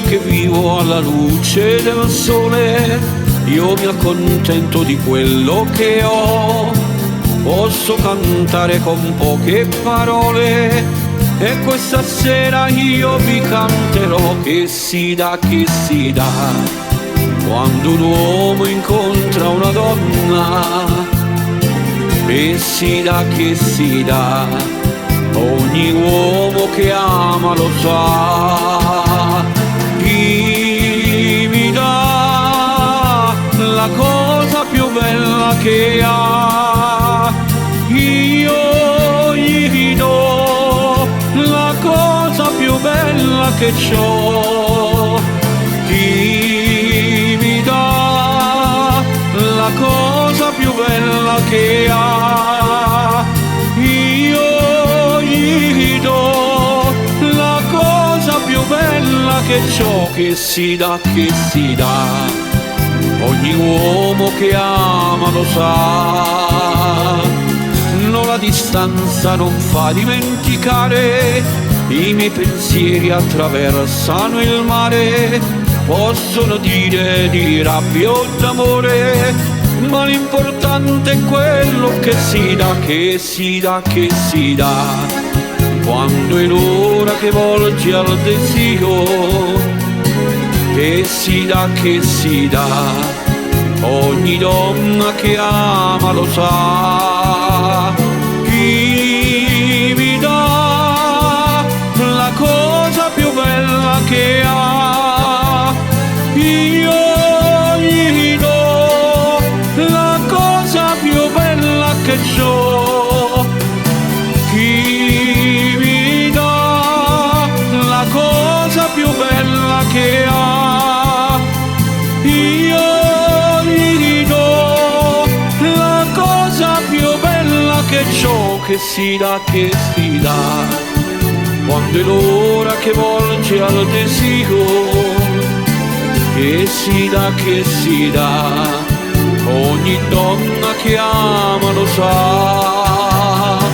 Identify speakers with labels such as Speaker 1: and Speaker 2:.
Speaker 1: che vivo alla luce del sole, io mi accontento di quello che ho, posso cantare con poche parole e questa sera io vi canterò che si dà quando un uomo incontra una donna, che si dà, ogni uomo che ama lo sa. Chi mi dà la cosa più bella che ha, io gli do la cosa più bella che c'ho. Chi mi dà la cosa più bella che ha, io gli do la cosa più bella che c'ho. Che si dà, ogni uomo che ama lo sa. No, la distanza non fa dimenticare, i miei pensieri attraversano il mare, possono dire di rabbia o d'amore, ma l'importante è quello che si dà, quando è l'ora che volgi al desio. Che si dà, ogni donna che ama lo sa. Chi mi dà la cosa più bella che ha, io gli do la cosa più bella che c'ho. Chi mi dà la cosa più bella che ha, io gli do la cosa più bella che c'ho. Che si dà, quando è l'ora che volge al desio. Che si dà, ogni donna che ama lo sa.